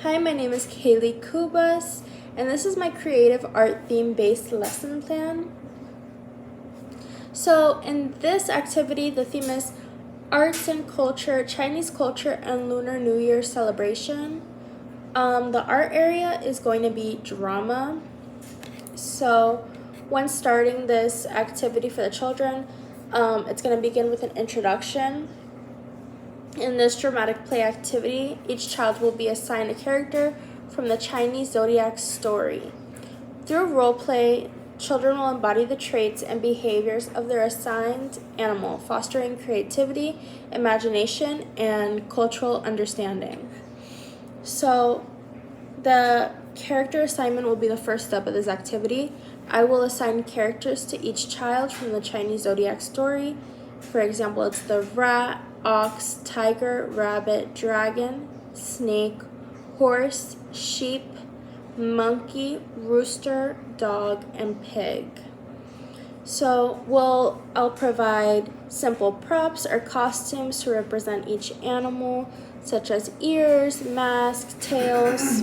Hi, my name is Kaylee Kubas, and this is my creative art theme-based lesson plan. So in this activity, the theme is Arts and Culture, Chinese Culture, and Lunar New Year Celebration. The art area is going to be drama. So when starting this activity for the children, it's going to begin with an introduction. In this dramatic play activity, each child will be assigned a character from the Chinese Zodiac story. Through role play, children will embody the traits and behaviors of their assigned animal, fostering creativity, imagination, and cultural understanding. So, the character assignment will be the first step of this activity. I will assign characters to each child from the Chinese Zodiac story. For example, it's the rat, ox, tiger, rabbit, dragon, snake, horse, sheep, monkey, rooster, dog, and pig. So I'll provide simple props or costumes to represent each animal, such as ears, masks, tails.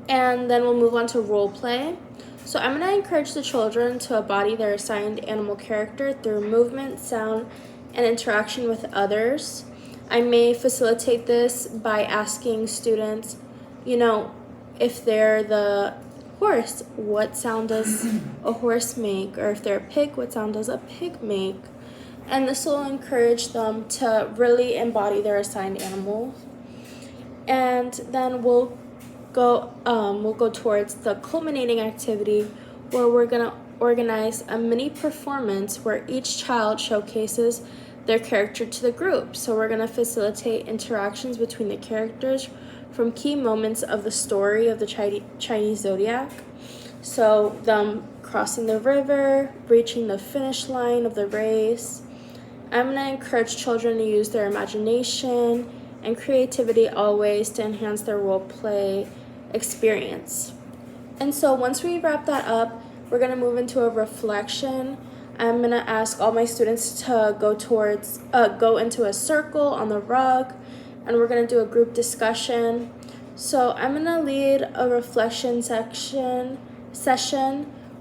And then we'll move on to role play. So I'm going to encourage the children to embody their assigned animal character through movement, sound, and interaction with others. I may facilitate this by asking students, if they're the horse, what sound does a horse make? Or if they're a pig, what sound does a pig make? And this will encourage them to really embody their assigned animal. And then we'll go towards the culminating activity where we're going to organize a mini performance where each child showcases their character to the group. So we're going to facilitate interactions between the characters from key moments of the story of the Chinese Zodiac. So them crossing the river, reaching the finish line of the race. I'm going to encourage children to use their imagination and creativity always to enhance their role play experience. And so once we wrap that up, we're going to move into a reflection. I'm going to ask all my students to go into a circle on the rug, and we're going to do a group discussion. So I'm going to lead a reflection session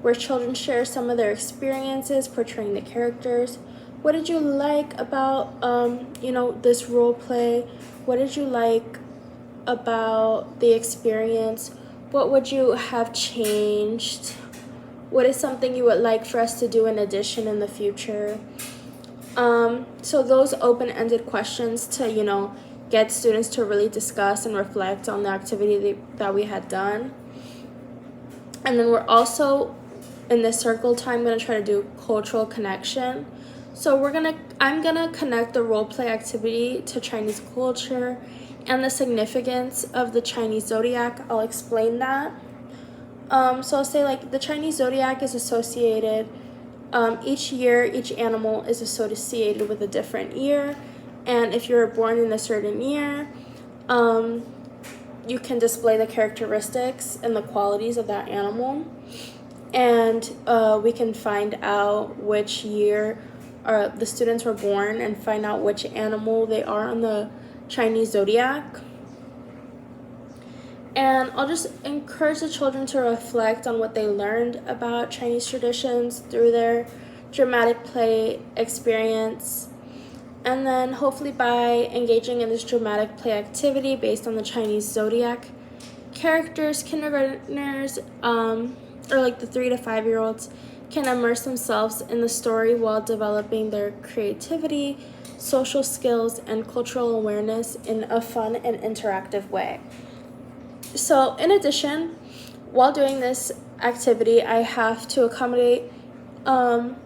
where children share some of their experiences portraying the characters. What did you like about this role play? What did you like about the experience? What would you have changed? What is something you would like for us to do in addition in the future? So those open-ended questions to, get students to really discuss and reflect on the activity that we had done. And then we're also, in this circle time, going to try to do cultural connection. So I'm going to connect the role play activity to Chinese culture and the significance of the Chinese Zodiac. I'll explain that. So I'll say the Chinese Zodiac is associated, each year, each animal is associated with a different year. And if you're born in a certain year, you can display the characteristics and the qualities of that animal. And we can find out which year the students were born and find out which animal they are on the Chinese Zodiac. And I'll just encourage the children to reflect on what they learned about Chinese traditions through their dramatic play experience. And then hopefully by engaging in this dramatic play activity based on the Chinese Zodiac characters, kindergartners, or the 3 to 5 year olds can immerse themselves in the story while developing their creativity, social skills, and cultural awareness in a fun and interactive way. So in addition, while doing this activity, I have to accommodate and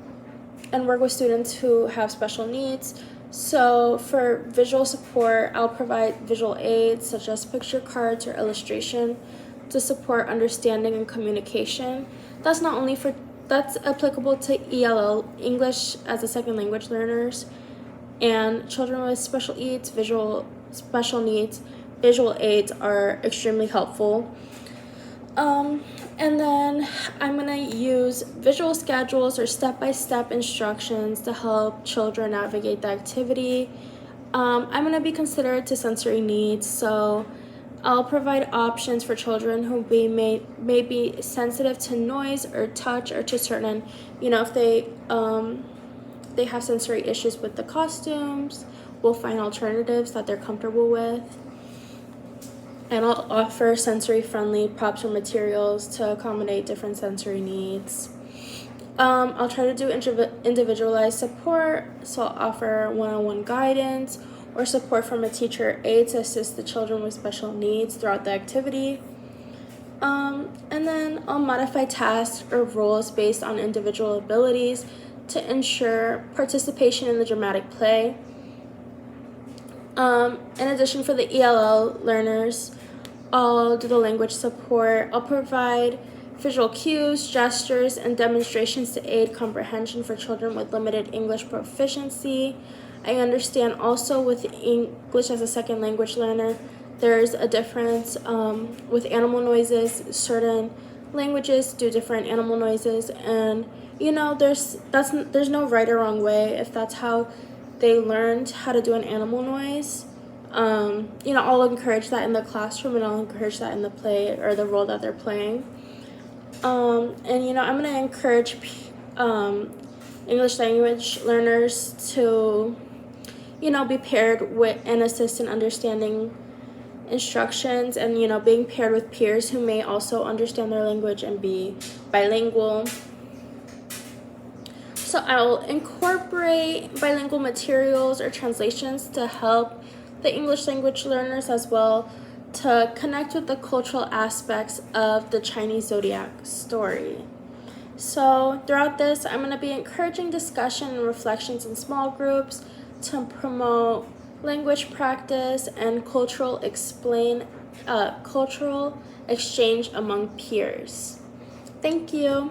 work with students who have special needs. So for visual support, I'll provide visual aids such as picture cards or illustration to support understanding and communication. That's applicable to ELL, English as a Second Language learners, and children with special needs. Visual aids are extremely helpful. And then I'm going to use visual schedules or step-by-step instructions to help children navigate the activity. I'm going to be considerate to sensory needs, so I'll provide options for children who may be sensitive to noise or touch, or to certain, if they have sensory issues with the costumes, we'll find alternatives that they're comfortable with. And I'll offer sensory-friendly props or materials to accommodate different sensory needs. I'll try to do individualized support, so I'll offer one-on-one guidance or support from a teacher aide to assist the children with special needs throughout the activity. And then I'll modify tasks or roles based on individual abilities to ensure participation in the dramatic play. In addition, for the ELL learners, I'll do the language support. I'll provide visual cues, gestures, and demonstrations to aid comprehension for children with limited English proficiency. I understand also with English as a second language learner, there's a difference with animal noises. Certain languages do different animal noises, and there's no right or wrong way. If that's how they learned how to do an animal noise, I'll encourage that in the classroom, and I'll encourage that in the play or the role that they're playing. I'm going to encourage English language learners to, be paired with and assist in understanding instructions, and, being paired with peers who may also understand their language and be bilingual. So I'll incorporate bilingual materials or translations to help the English language learners as well to connect with the cultural aspects of the Chinese Zodiac story. So throughout this, I'm going to be encouraging discussion and reflections in small groups to promote language practice and cultural exchange among peers. Thank you.